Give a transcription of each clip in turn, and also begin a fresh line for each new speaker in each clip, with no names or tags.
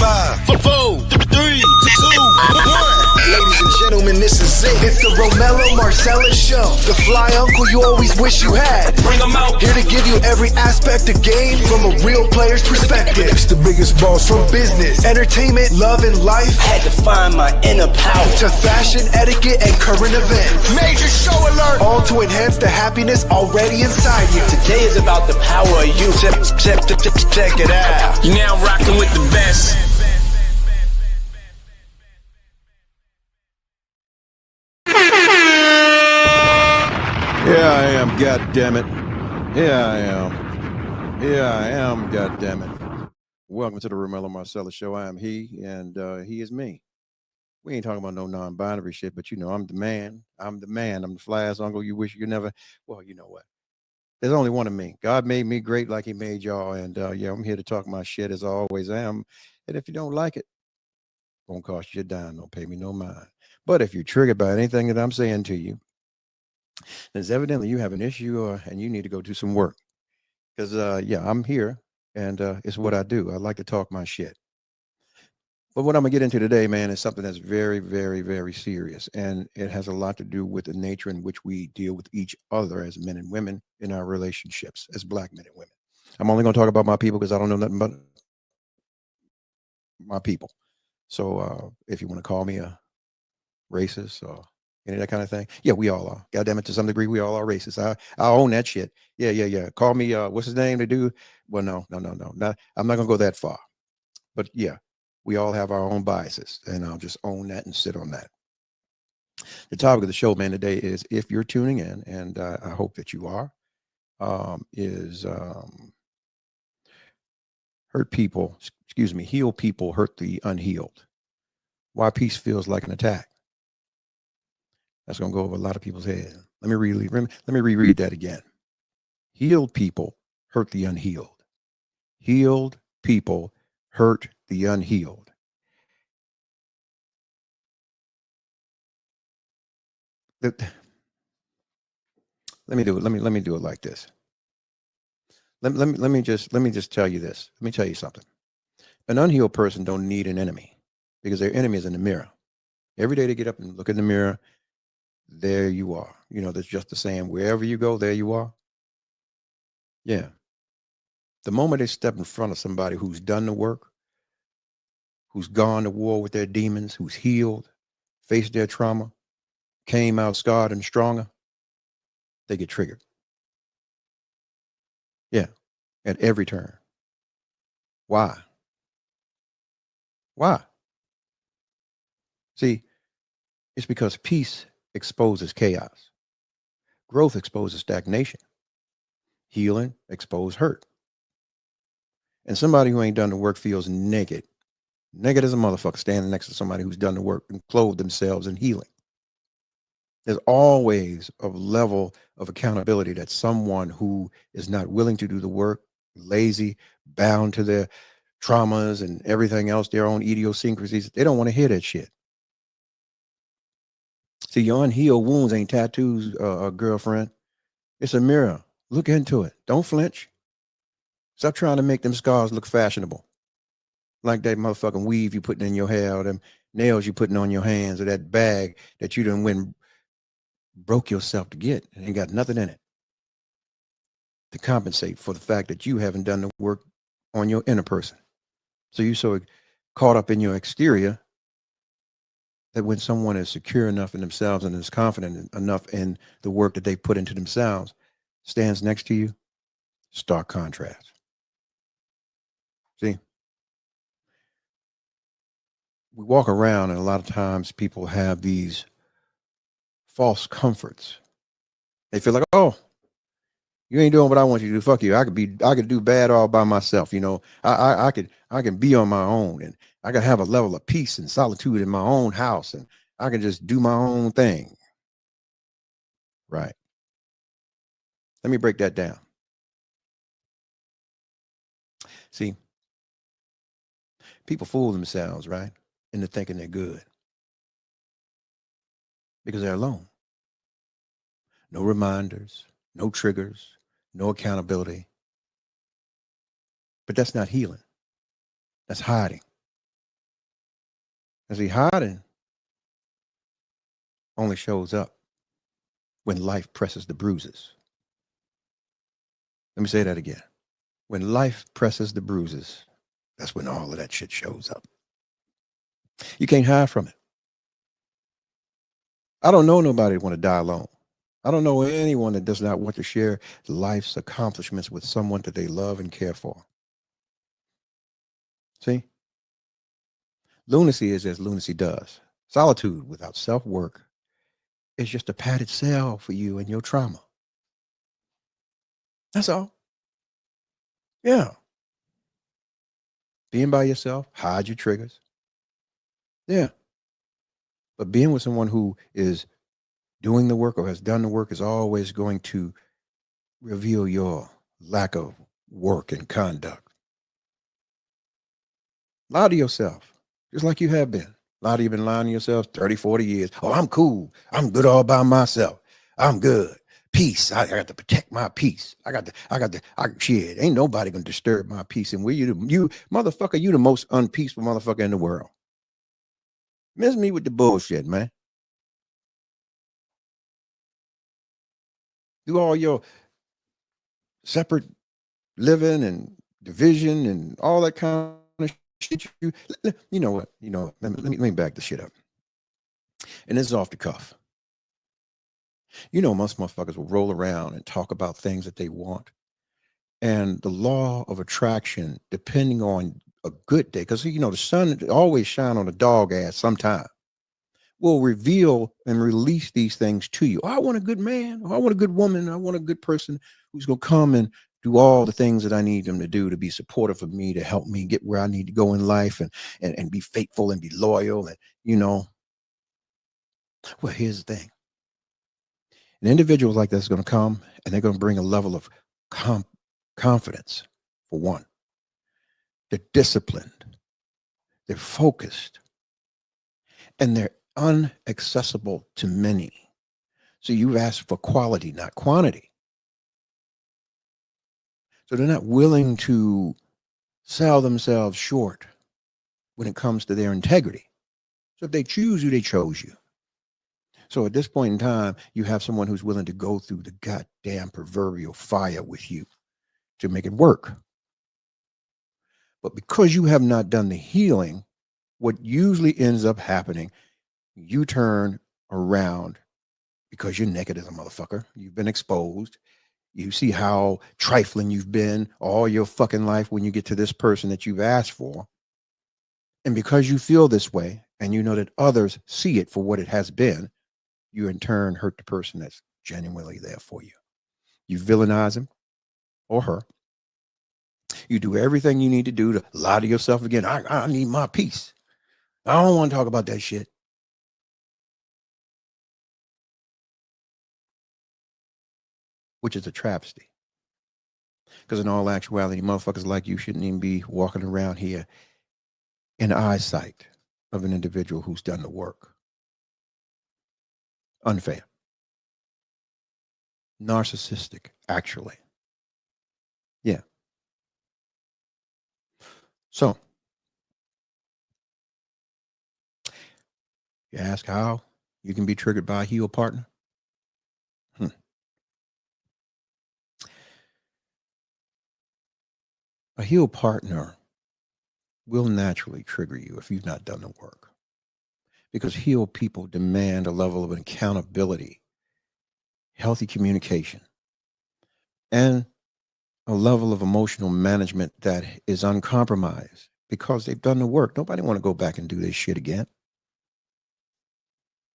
5, 4, 3, 2, 1.
Ladies and gentlemen, this is it. It's the Romello Marcellus Show. The fly uncle you always wish you had.
Bring them out.
Here to give you every aspect of game from a real player's perspective. It's the biggest boss from business, entertainment, love, and life.
Had to find my inner power.
To fashion, etiquette, and current events.
Major show alert.
All to enhance the happiness already inside you.
Today is about the power of you. Check it out. You're now rocking with the best.
Here I am, goddammit. Here I am, goddammit. Welcome to the Romello Marcellus Show. I am he, and he is me. We ain't talking about no non-binary shit, but you know, I'm the man. I'm the fly-ass uncle you wish you never. Well, you know what? There's only one of me. God made me great like he made y'all, and yeah, I'm here to talk my shit as I always am. And if you don't like it, won't cost you a dime. Don't pay me no mind. But if you're triggered by anything that I'm saying to you, there's evidently you have an issue and you need to go do some work. Because, yeah, I'm here and it's what I do. I like to talk my shit. But what I'm going to get into today, man, is something that's very, very, very serious. And it has a lot to do with the nature in which we deal with each other as men and women in our relationships as black men and women. I'm only going to talk about my people because I don't know nothing about my people. So if you want to call me a racist or any of that kind of thing. Yeah, we all are. God damn it, to some degree, we all are racist. I own that shit. Yeah. Call me, what's his name to do? Well, no. I'm not going to go that far. But yeah, we all have our own biases, and I'll just own that and sit on that. The topic of the show, man, today is, if you're tuning in, and I hope that you are, heal people hurt the unhealed. Why peace feels like an attack. That's going to go over a lot of people's heads. Let me reread that again. Healed people hurt the unhealed. Healed people hurt the unhealed. Let me do it. Let me do it like this. Let me just tell you this. Let me tell you something. An unhealed person don't need an enemy, because their enemy is in the mirror. Every day they get up and look in the mirror. There you are. You know, that's just the saying, wherever you go, there you are. Yeah. The moment they step in front of somebody who's done the work, who's gone to war with their demons, who's healed, faced their trauma, came out scarred and stronger, they get triggered. Yeah. At every turn. Why? See, it's because peace exposes chaos. Growth exposes stagnation. Healing exposes hurt. And somebody who ain't done the work feels naked. Naked as a motherfucker standing next to somebody who's done the work and clothed themselves in healing. There's always a level of accountability that someone who is not willing to do the work, lazy, bound to their traumas and everything else, their own idiosyncrasies, they don't want to hear that shit. See, your unhealed wounds ain't tattoos, girlfriend. It's a mirror. Look into it. Don't flinch. Stop trying to make them scars look fashionable. Like that motherfucking weave you putting in your hair, or them nails you putting on your hands, or that bag that you done went broke yourself to get. It ain't got nothing in it to compensate for the fact that you haven't done the work on your inner person. So you so caught up in your exterior that when someone is secure enough in themselves and is confident enough in the work that they put into themselves, stands next to you, stark contrast. See, we walk around and a lot of times people have these false comforts. They feel like, oh, you ain't doing what I want you to do. Fuck you. I could do bad all by myself. You know, I can be on my own, and I can have a level of peace and solitude in my own house, and I can just do my own thing. Right. Let me break that down. See, people fool themselves, right, into thinking they're good because they're alone. No reminders, no triggers, no accountability. But that's not healing. That's hiding. And see, hiding only shows up when life presses the bruises. Let me say that again. When life presses the bruises, that's when all of that shit shows up. You can't hide from it. I don't know nobody that want to die alone. I don't know anyone that does not want to share life's accomplishments with someone that they love and care for. See? Lunacy is as lunacy does. Solitude without self-work is just a padded cell for you and your trauma. That's all. Yeah. Being by yourself, hide your triggers. Yeah. But being with someone who is doing the work or has done the work is always going to reveal your lack of work and conduct. Lie to yourself, just like you have been. A lot of you been lying to yourself 30, 40 years. Oh, I'm cool. I'm good all by myself. I'm good. Peace. I got to protect my peace. Shit. Ain't nobody gonna disturb my peace. And you motherfucker, you the most unpeaceful motherfucker in the world. Miss me with the bullshit, man. Do all your separate living and division and all that kind of shit. You know what? Let me back the shit up. And this is off the cuff. Most motherfuckers will roll around and talk about things that they want. And the law of attraction, depending on a good day, because the sun always shine on a dog ass sometime, will reveal and release these things to you. Oh, I want a good man. Oh, I want a good woman. I want a good person who's going to come and do all the things that I need them to do to be supportive of me, to help me get where I need to go in life and be faithful and be loyal. And, well, here's the thing. An individual like that is going to come and they're going to bring a level of confidence, for one. They're disciplined, they're focused, and they're unaccessible to many. So you've asked for quality, not quantity. So they're not willing to sell themselves short when it comes to their integrity. So if they choose you, they chose you. So at this point in time, you have someone who's willing to go through the goddamn proverbial fire with you to make it work. But because you have not done the healing, what usually ends up happening, you turn around because you're naked as a motherfucker. You've been exposed. You see how trifling you've been all your fucking life when you get to this person that you've asked for. And because you feel this way and you know that others see it for what it has been, you in turn hurt the person that's genuinely there for you. You villainize him or her. You do everything you need to do to lie to yourself again. I need my peace. I don't want to talk about that shit. Which is a travesty. Because in all actuality, motherfuckers like you shouldn't even be walking around here in eyesight of an individual who's done the work. Unfair. Narcissistic, actually. Yeah. So, you ask how you can be triggered by a healed partner? A healed partner will naturally trigger you if you've not done the work. Because healed people demand a level of accountability, healthy communication, and a level of emotional management that is uncompromised because they've done the work. Nobody want to go back and do this shit again.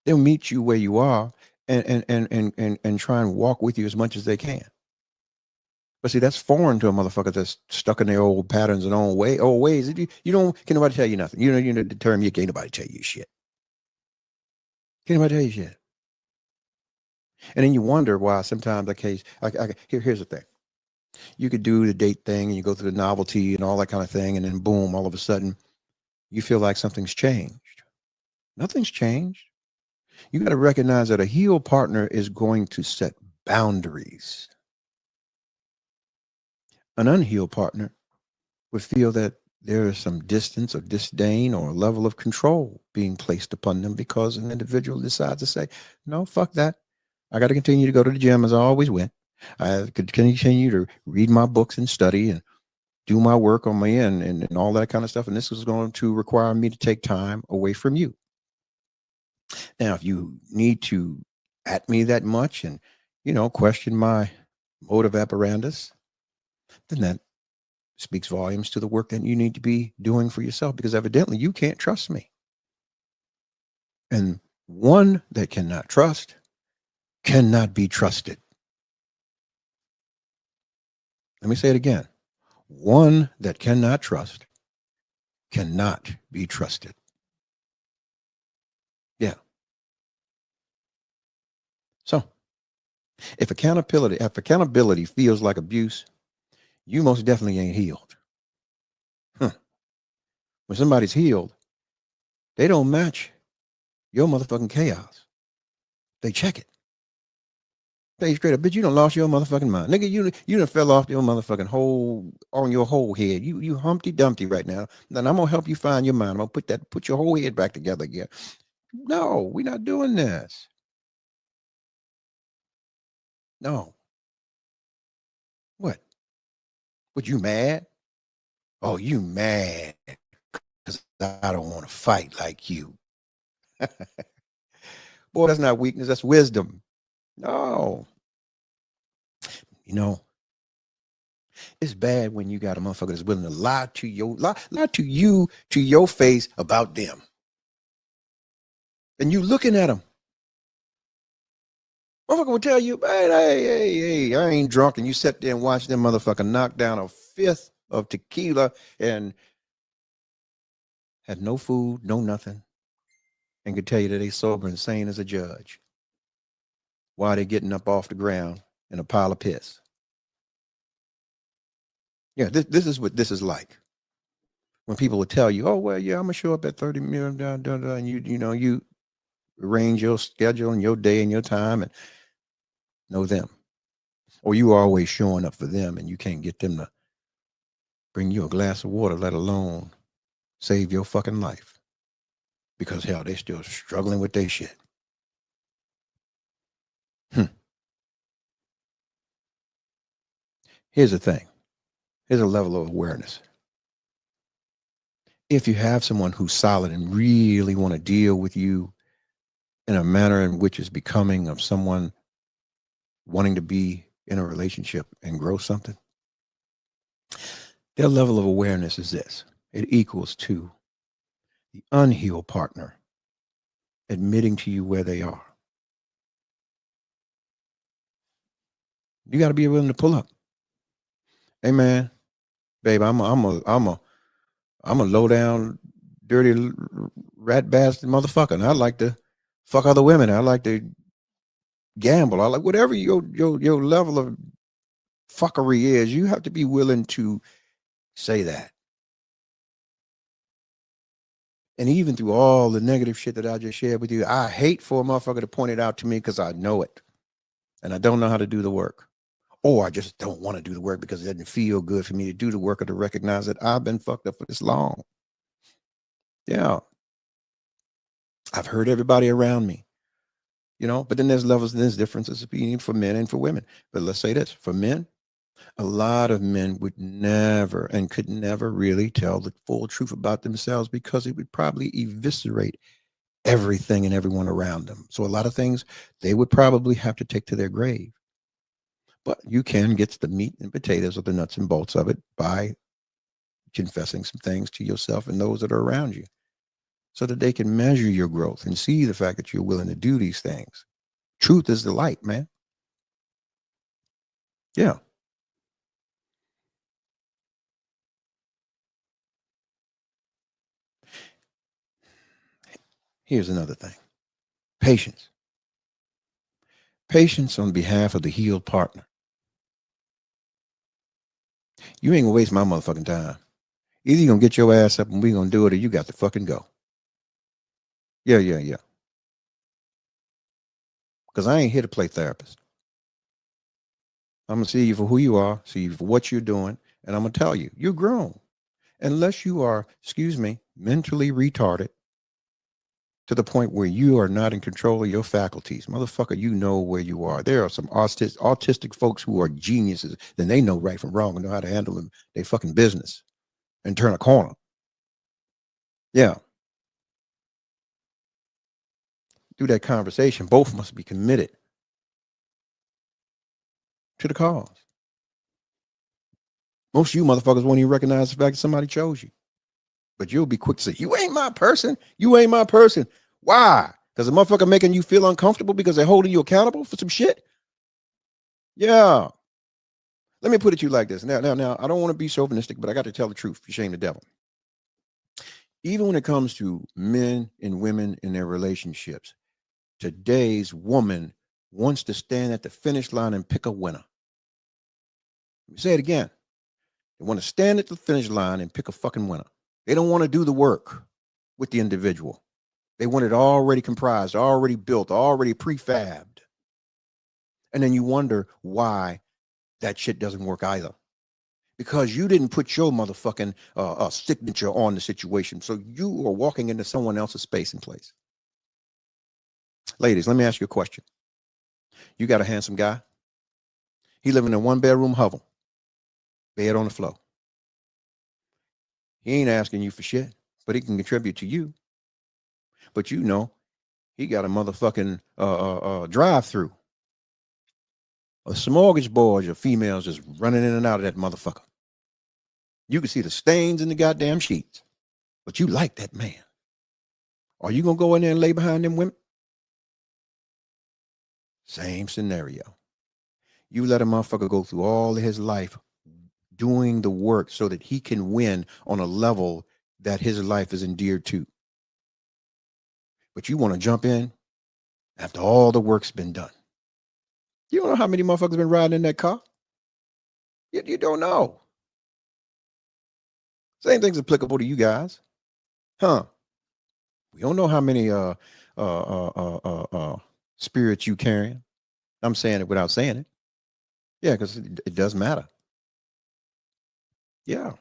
They'll meet you where you are and try and walk with you as much as they can. But see, that's foreign to a motherfucker that's stuck in their old patterns and old ways. You don't, can nobody tell you nothing. You know the term, you can't nobody tell you shit. Can't nobody tell you shit. And then you wonder why sometimes the case, here's the thing. You could do the date thing and you go through the novelty and all that kind of thing. And then boom, all of a sudden you feel like something's changed. Nothing's changed. You got to recognize that a healed partner is going to set boundaries. An unhealed partner would feel that there is some distance or disdain or a level of control being placed upon them because an individual decides to say, no, fuck that. I got to continue to go to the gym as I always went. I could continue to read my books and study and do my work on my end and all that kind of stuff. And this is going to require me to take time away from you. Now, if you need to at me that much and, question my motive apparatus, then that speaks volumes to the work that you need to be doing for yourself because evidently you can't trust me. And one that cannot trust cannot be trusted. Let me say it again. One that cannot trust cannot be trusted. Yeah. So if accountability feels like abuse, you most definitely ain't healed. Huh. When somebody's healed, they don't match your motherfucking chaos. They check it. Say straight up, bitch, you done lost your motherfucking mind. Nigga, you done fell off your motherfucking whole on your whole head. You Humpty Dumpty right now. Then I'm gonna help you find your mind. I'm gonna put your whole head back together again. No, we're not doing this. No. What? What you mad? Oh, you mad because I don't want to fight like you. Boy, that's not weakness, that's wisdom. No. You know, it's bad when you got a motherfucker that's willing to lie to you to your face about them. And you looking at them. Motherfucker will tell you, hey, I ain't drunk. And you sit there and watch them motherfucker knock down a fifth of tequila and had no food, no nothing, and could tell you that they sober and sane as a judge while they getting up off the ground in a pile of piss. Yeah, this is what this is like. When people will tell you, oh, well, yeah, I'm gonna show up at 30 million, and you arrange your schedule and your day and your time and know them. Or you are always showing up for them and you can't get them to bring you a glass of water, let alone save your fucking life. Because hell, they still struggling with their shit. Here's the thing. Here's a level of awareness. If you have someone who's solid and really want to deal with you in a manner in which is becoming of someone wanting to be in a relationship and grow something, their level of awareness is this. It equals to the unhealed partner admitting to you where they are. You got to be willing to pull up. Hey man, babe, I'm a low down, dirty rat bastard motherfucker. And I like to fuck other women. I like to gamble. I like whatever your level of fuckery is. You have to be willing to say that. And even through all the negative shit that I just shared with you, I hate for a motherfucker to point it out to me because I know it. And I don't know how to do the work. Or I just don't want to do the work because it doesn't feel good for me to do the work or to recognize that I've been fucked up for this long. Yeah. I've hurt everybody around me, but then there's levels and there's differences for men and for women. But let's say this for men, a lot of men would never and could never really tell the full truth about themselves because it would probably eviscerate everything and everyone around them. So a lot of things they would probably have to take to their grave. But you can get the meat and potatoes of the nuts and bolts of it by confessing some things to yourself and those that are around you so that they can measure your growth and see the fact that you're willing to do these things. Truth is the light, man. Yeah. Here's another thing. Patience. Patience on behalf of the healed partner. You ain't gonna waste my motherfucking time. Either you're gonna get your ass up and we gonna do it or you got to fucking go. Yeah. Because I ain't here to play therapist. I'm gonna see you for who you are, see you for what you're doing, and I'm gonna tell you, you're grown. Unless you are, excuse me, mentally retarded to the point where you are not in control of your faculties. Motherfucker, you know where you are. There are some autistic folks who are geniuses, then they know right from wrong and know how to handle them, their fucking business and turn a corner. Yeah. Through that conversation, both must be committed to the cause. Most of you motherfuckers won't even recognize the fact that somebody chose you. But you'll be quick to say, you ain't my person. You ain't my person. Why? Because the motherfucker making you feel uncomfortable because they're holding you accountable for some shit? Yeah. Let me put it to you like this. Now, I don't want to be chauvinistic, but I got to tell the truth. You shame the devil. Even when it comes to men and women in their relationships, today's woman wants to stand at the finish line and pick a winner. Let me say it again. They want to stand at the finish line and pick a fucking winner. They don't want to do the work with the individual. They want it already comprised, already built, already prefabbed. And then you wonder why that shit doesn't work either. Because you didn't put your motherfucking signature on the situation. So you are walking into someone else's space and place. Ladies, let me ask you a question. You got a handsome guy. He living in a 1-bedroom hovel, bed on the floor. He ain't asking you for shit, but he can contribute to you. But you know, he got a motherfucking drive-through. A smorgasbord of females just running in and out of that motherfucker. You can see the stains in the goddamn sheets, but you like that man. Are you gonna go in there and lay behind them women? Same scenario. You let a motherfucker go through all of his life doing the work so that he can win on a level that his life is endeared to. But you want to jump in after all the work's been done. You don't know how many motherfuckers been riding in that car? You don't know. Same thing's applicable to you guys. Huh? We don't know how many spirits you carrying. I'm saying it without saying it. Yeah, because it does matter. Yeah.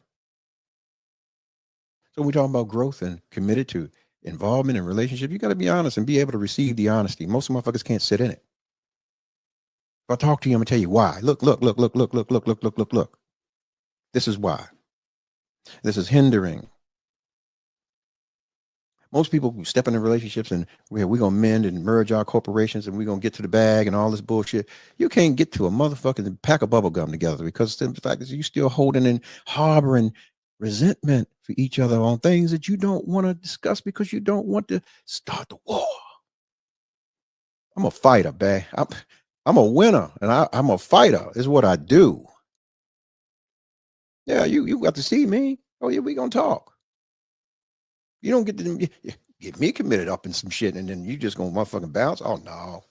So we talking about growth and committed to involvement in relationship. You got to be honest and be able to receive the honesty. Most motherfuckers can't sit in it. If I talk to you, I'm gonna tell you why. Look. This is why. This is hindering. Most people who step into relationships and we're gonna mend and merge our corporations and we're gonna get to the bag and all this bullshit. You can't get to a motherfucking pack of bubble gum together because the fact is you still holding and harboring resentment for each other on things that you don't want to discuss because you don't want to start the war. I'm a fighter, babe. I'm a winner and I'm a fighter, is what I do. Yeah, you got to see me. Oh, yeah, we gonna talk. You don't get to get me committed up in some shit and then you just gonna motherfucking bounce. Oh no.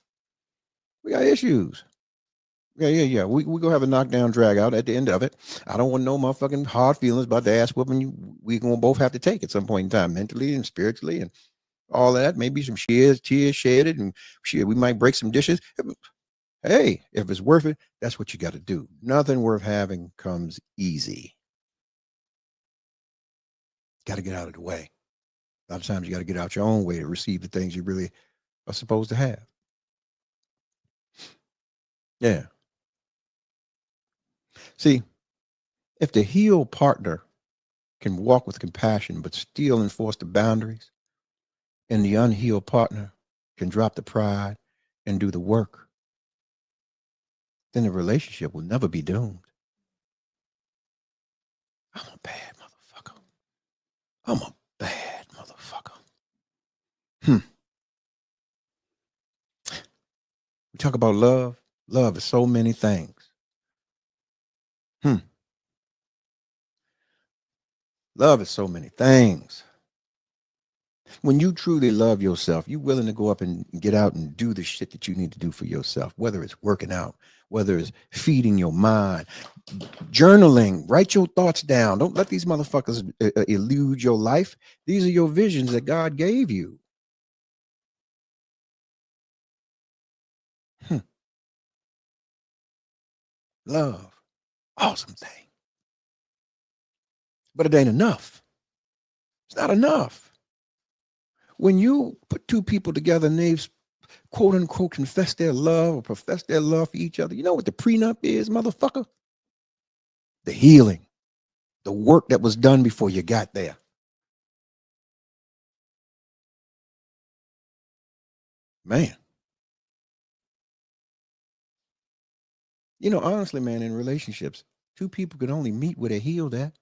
We got issues. Yeah. We gonna have a knockdown drag out at the end of it. I don't want no motherfucking hard feelings about the ass whooping we gonna both have to take at some point in time, mentally and spiritually and all that. Maybe some tears shedded and shit. We might break some dishes. Hey, if it's worth it, that's what you got to do. Nothing worth having comes easy. Got to get out of the way. A lot of times you got to get out your own way to receive the things you really are supposed to have. Yeah. See, if the healed partner can walk with compassion but still enforce the boundaries, and the unhealed partner can drop the pride and do the work, then the relationship will never be doomed. I'm a bad motherfucker. I'm a bad motherfucker. We talk about love. Love is so many things. Love is so many things. When you truly love yourself, you're willing to go up and get out and do the shit that you need to do for yourself, whether it's working out, whether it's feeding your mind, journaling, write your thoughts down. Don't let these motherfuckers elude your life. These are your visions that God gave you. Love, awesome thing. but it ain't enough. It's not enough. When you put two people together and they've quote unquote confess their love or profess their love for each other, you know what the prenup is, motherfucker? The healing, the work that was done before you got there. Man. You know, honestly, man, in relationships, two people can only meet where they're healed at.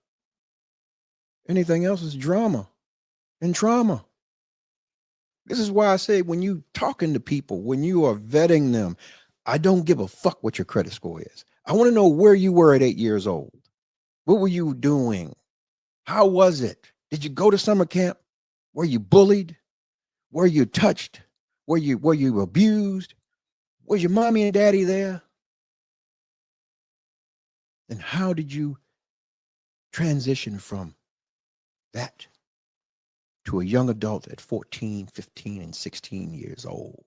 Anything else is drama and trauma. This is why I say when you talking to people, when you are vetting them, I don't give a fuck what your credit score is. I want to know where you were at 8 years old. What were you doing? How was it? Did you go to summer camp? Were you bullied? Were you touched? Were you abused? Was your mommy and daddy there? And how did you transition from that to a young adult at 14, 15, and 16 years old?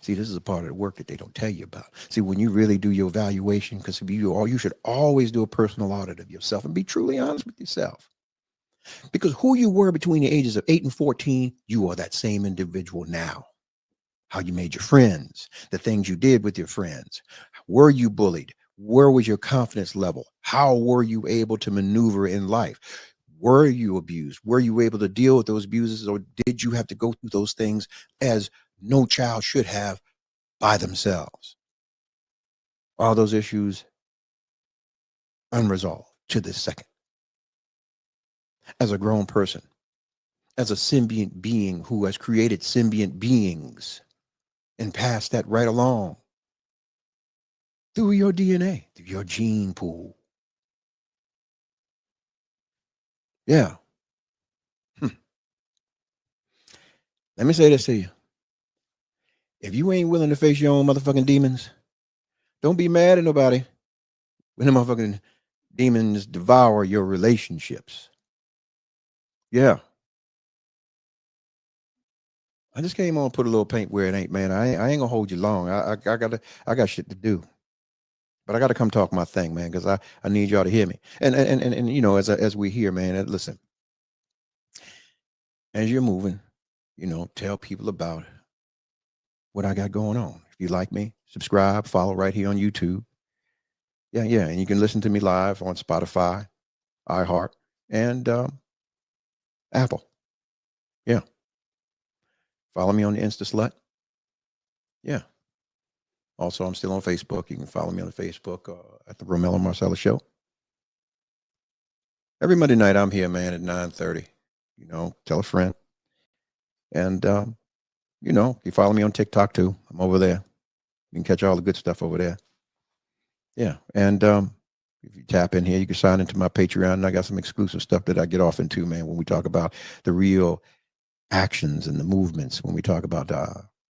See, this is a part of the work that they don't tell you about. See, when you really do your evaluation, because you should always do a personal audit of yourself and be truly honest with yourself. Because who you were between the ages of 8 and 14, you are that same individual now. How you made your friends, the things you did with your friends. Were you bullied? Where was your confidence level? How were you able to maneuver in life? Were you abused? Were you able to deal with those abuses, or did you have to go through those things as no child should have by themselves? Are those issues unresolved to this second? As a grown person, as a symbiont being who has created symbiont beings and passed that right along through your DNA, through your gene pool. Yeah. Let me say this to you. If you ain't willing to face your own motherfucking demons, don't be mad at nobody when the motherfucking demons devour your relationships. Yeah. I just came on, put a little paint where it ain't, man. I ain't gonna hold you long. I got shit to do. But I gotta come talk my thing, man, because I need y'all to hear me. And you know, as we hear, man, listen, as you're moving, you know, tell people about what I got going on. If you like me, subscribe, follow right here on YouTube. Yeah, yeah. And you can listen to me live on Spotify, iHeart, and Apple. Yeah. Follow me on the Insta Slut. Yeah. Also, I'm still on Facebook. You can follow me on Facebook at the Romello Marcella Show. Every Monday night, I'm here, man, at 9:30. You know, tell a friend. And, you know, you follow me on TikTok, too. I'm over there. You can catch all the good stuff over there. Yeah. And if you tap in here, you can sign into my Patreon. And I got some exclusive stuff that I get off into, man, when we talk about the real actions and the movements, when we talk about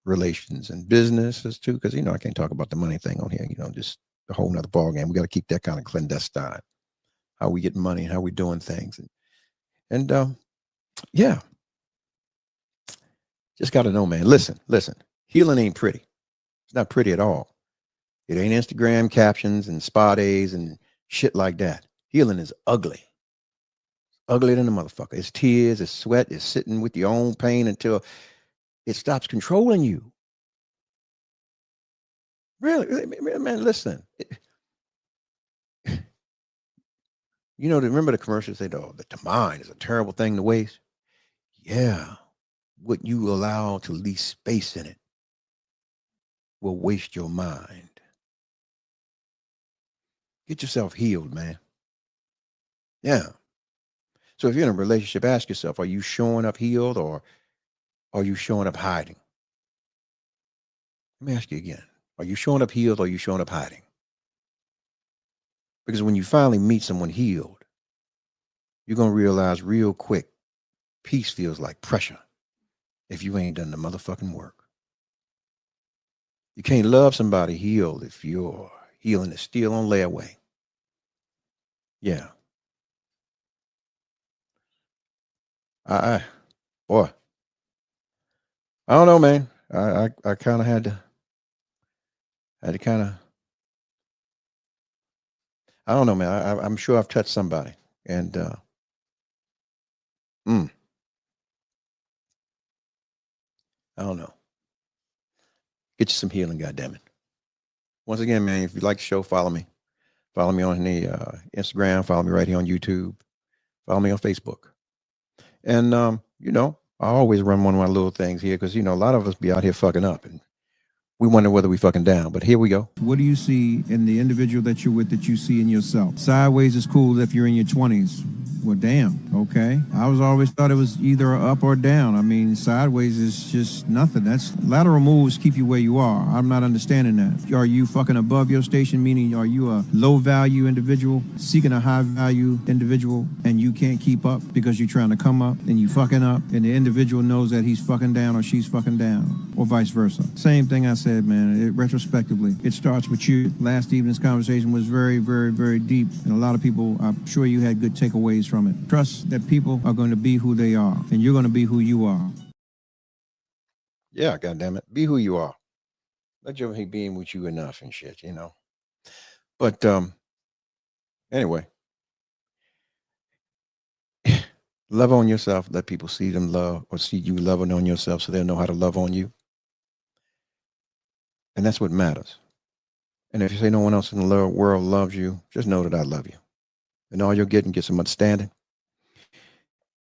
relations and businesses, too. Because, you know, I can't talk about the money thing on here, you know, just a whole nother ballgame. We got to keep that kind of clandestine, how we get money and how we doing things. And yeah, just got to know, man. Listen. Healing ain't pretty. It's not pretty at all. It ain't Instagram captions and spa days and shit like that. Healing is ugly. Uglier than a motherfucker. It's tears, it's sweat, it's sitting with your own pain until it stops controlling you. Really, man, listen. You know, remember the commercials say, oh, that the mind is a terrible thing to waste? Yeah. What you allow to leave space in it will waste your mind. Get yourself healed, man. Yeah. So if you're in a relationship, ask yourself, are you showing up healed or are you showing up hiding? Let me ask you again. Are you showing up healed or are you showing up hiding? Because when you finally meet someone healed, you're going to realize real quick, peace feels like pressure if you ain't done the motherfucking work. You can't love somebody healed if your healing is still on layaway. Yeah. I boy, I don't know, man. I kind of had to kind of, I don't know, man. I'm sure I've touched somebody, and I don't know. Get you some healing, goddammit. Once again, man, if you like the show, follow me. Follow me on the Instagram. Follow me right here on YouTube. Follow me on Facebook. And you know, I always run one of my little things here because you know a lot of us be out here fucking up, and we wonder whether we fucking down. But here we go.
What do you see in the individual that you're with that you see in yourself? Sideways is cool if you're in your 20s. Well, damn, okay. I always thought it was either up or down. I mean, sideways is just nothing. That's lateral moves keep you where you are. I'm not understanding that. Are you fucking above your station, meaning are you a low-value individual seeking a high-value individual and you can't keep up because you're trying to come up and you fucking up and the individual knows that he's fucking down or she's fucking down or vice versa? Same thing I said, man. Retrospectively, it starts with you. Last evening's conversation was very, very, very deep, and a lot of people, I'm sure you had good takeaways from it. Trust that people are going to be who they are, and you're going to be who you are.
Yeah, goddammit. Be who you are. Let your being with you enough and shit, you know. But anyway, love on yourself. Let people see them love or see you loving on yourself so they'll know how to love on you. And that's what matters. And if you say no one else in the world loves you, just know that I love you. And all you're getting, get some understanding.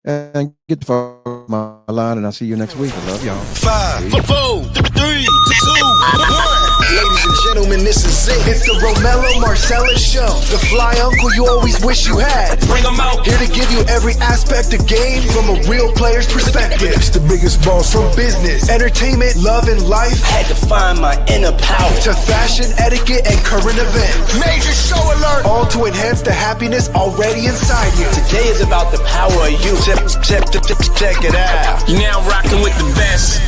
And get the fuck off my line, and I'll see you next week. I love y'all.
5, 4, 3, 2, 1.
Ladies and gentlemen, this is it. It's the Romello Marcellus Show. The fly uncle you always wish you had.
Bring 'em out.
Here to give you every aspect of game from a real player's perspective. It's the biggest balls from business, entertainment, love, and life.
Had to find my inner power.
To fashion, etiquette, and current events.
Major show alert.
All to enhance the happiness already inside you.
Today is about the power of you. Check it out. You're now rocking with the best.